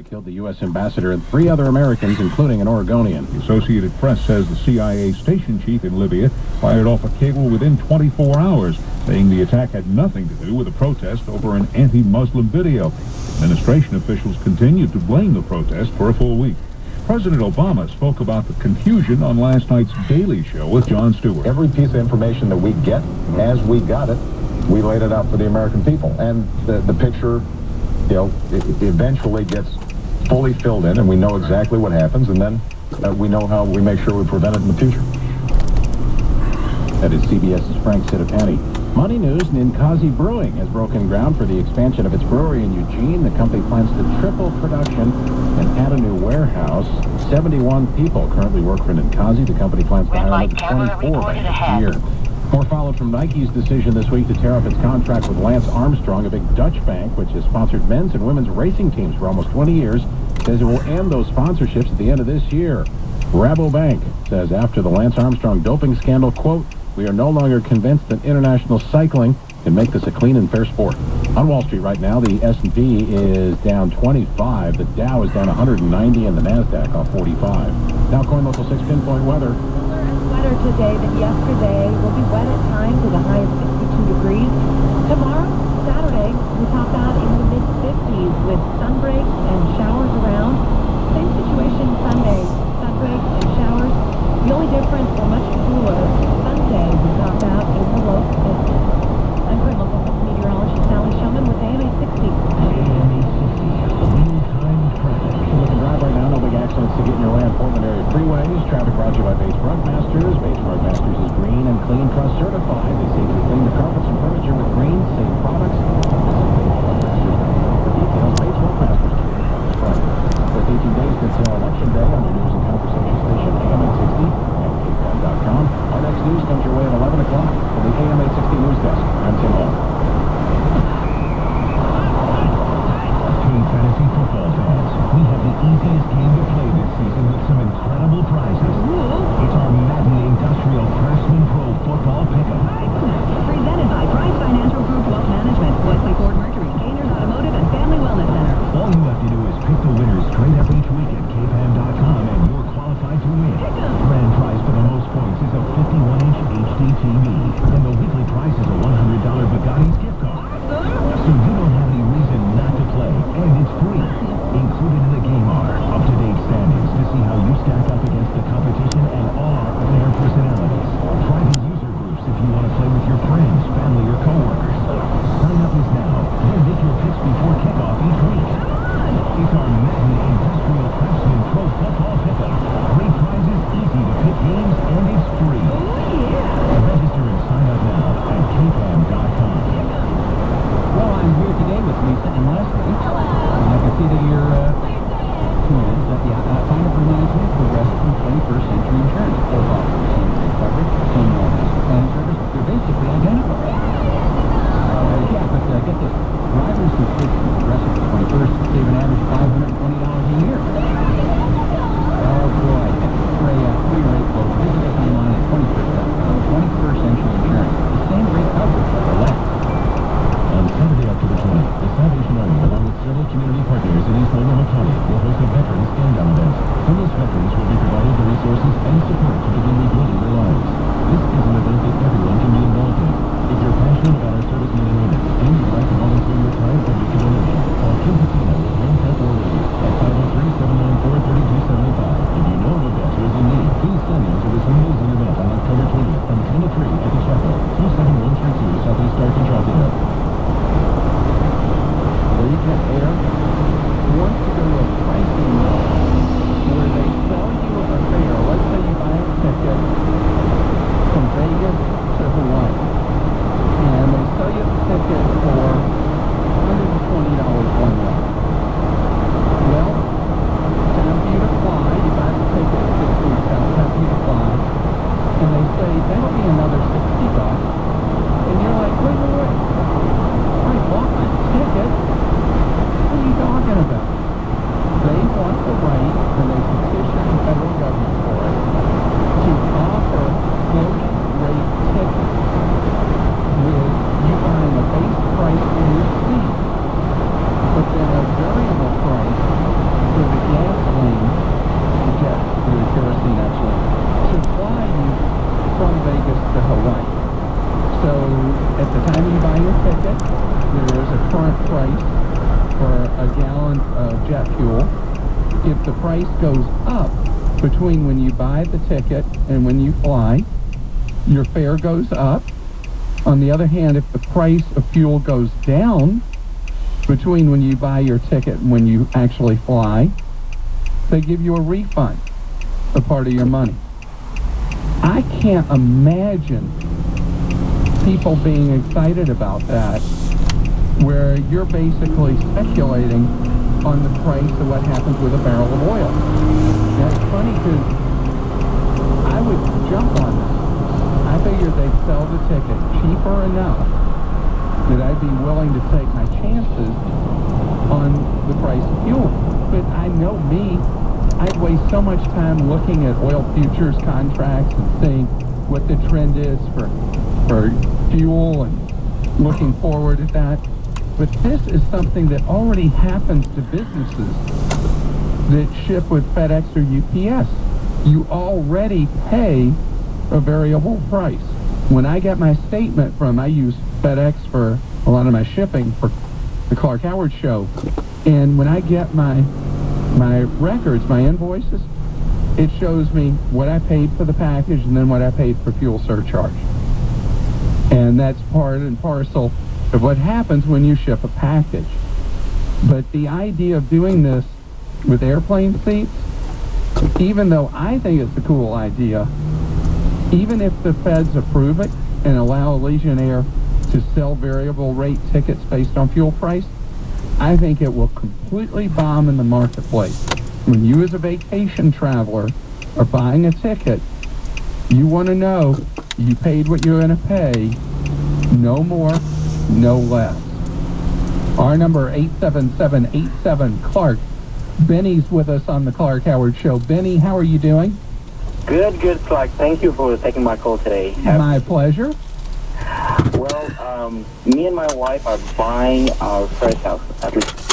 killed the U.S. ambassador and 3 other Americans, including an Oregonian. The Associated Press says the CIA station chief in Libya fired off a cable within 24 hours, saying the attack had nothing to do with a protest over an anti-Muslim video. Administration officials continued to blame the protest for a full week. President Obama spoke about the confusion on last night's Daily Show with Jon Stewart. Every piece of information that we get, as we got it, we laid it out for the American people. And the picture, you know, it eventually gets fully filled in, and we know exactly what happens, and then we know how we make sure we prevent it in the future. That is CBS's Frank Cittipani. Money news, Ninkasi Brewing has broken ground for the expansion of its brewery in Eugene. The company plans to triple production and add a new warehouse. 71 people currently work for Ninkasi. The company plans to hire another 24 by next year. More followed from Nike's decision this week to tear up its contract with Lance Armstrong. A big Dutch bank, which has sponsored men's and women's racing teams for almost 20 years, says it will end those sponsorships at the end of this year. Rabobank says after the Lance Armstrong doping scandal, quote, "We are no longer convinced that international cycling can make this a clean and fair sport." On Wall Street right now, the S&P is down 25, the Dow is down 190, and the NASDAQ off 45. Now, Coin Local 6 pinpoint weather. Wetter today than yesterday. Will be wet at times with a high of 62 degrees. Tomorrow, Saturday, we top out in the mid-50s with sunbreaks and showers around. Same situation Sunday, sunbreaks and showers. The only difference, or much cooler, Sunday we top out in the low 50s. I'm Coin Local 6 meteorologist Sally Shulman with AMA 60. AMA 60, meantime traffic. Looking dry right now, no big accidents to get in your way on Portland area freeways. Traffic brought to you by Bates Rug Masters. Bates Rug Masters is green and clean trust certified. They safely clean the carpets and furniture with green, safe products. For details, Bates Rug Masters. With 18 days until Election Day on your news and conversation station, AMA 60 and KPAN.com. Our next news comes your way at 11 o'clock from the AMA 60 News Desk. I'm Tim Hall. Fantasy football fans, we have the easiest game to play this season with some incredible prizes. It's our Madden Industrial Craftsman Pro Football Pickup. Presented by Price Financial Group Wealth Management, Wesley Ford Mercury, Gainers Automotive, and Family Wellness Center. All you have to do is pick the winners straight up each week at KPAN.com and you're qualified to win. Grand prize for the most points is a 51-inch HD TV, and the weekly prize is a $100 Bugatti's gift card. So you don't have any reason not to play, and it's free. Included in the game are up-to-date standings to see how you stack up against the competition and all our on-air personalities. Private user groups if you want to play with your friends, family, or coworkers. Sign up is now, then make your picks before kickoff each week. It's our Madden Industrial Craftsman Pro Football Pickup. Great prizes, easy to pick games, and it's free. Register and sign up now at KPAN.com. Well, I'm here today with Lisa and Leslie. And I can see that you're tuned in that the final for management progressed from 21st Century Insurance. Both offer the same great coverage, same master plan service. They're basically identical. Yeah, but get this. Drivers who switch from Progressive to 21st save an average $520 a year. Oh boy, for a free rate quote, visit us online at 21st.com. 21st Century Insurance. The same great coverage for less. On Saturday, October 20th, the Salvation Army, along with several community partners in East Logan, County, will host a veterans stand-down event. Homeless veterans will be provided the resources and support to begin rebuilding their lives. This is an event that everyone can be involved in. If you're passionate about our servicemen and women, and you'd like to volunteer your time or make a donation, call Kim Patino with Home Help or Relief at 503-794-3275. If you know of a vet who is in need, please send them to this amazing event on October 20th from 10 to 3 at the Chapel, 27132 Southeast Ark in Charleston. There you get air. Once you go to a pricing where they sell you a fare, let's say you buy a ticket from Vegas to Hawaii, and they sell you a ticket for $120 one way. a gallon of jet fuel, if the price goes up between when you buy the ticket and when you fly, your fare goes up. On the other hand, if the price of fuel goes down between when you buy your ticket and when you actually fly, they give you a refund, a part of your money. I can't imagine people being excited about that, where you're basically speculating on the price of what happens with a barrel of oil. Now, it's funny because I would jump on this. I figured they'd sell the ticket cheaper enough that I'd be willing to take my chances on the price of fuel. But I know me, I'd waste so much time looking at oil futures contracts and seeing what the trend is for fuel and looking forward at that. But this is something that already happens to businesses that ship with FedEx or UPS. You already pay a variable price. When I get my statement from, I use FedEx for a lot of my shipping for the Clark Howard Show, and when I get my records, my invoices, it shows me what I paid for the package and then what I paid for fuel surcharge. And that's part and parcel of what happens when you ship a package. But the idea of doing this with airplane seats, even though I think it's a cool idea, even if the feds approve it and allow Allegiant Air to sell variable rate tickets based on fuel price, I think it will completely bomb in the marketplace. When you as a vacation traveler are buying a ticket, you want to know you paid what you're going to pay, no more, no less. Our number 877-87-CLARK. Benny's with us on the Clark Howard Show. Benny, how are you doing? Good, Clark. Thank you for taking my call today. My pleasure. Well, me and my wife are buying our first house, at least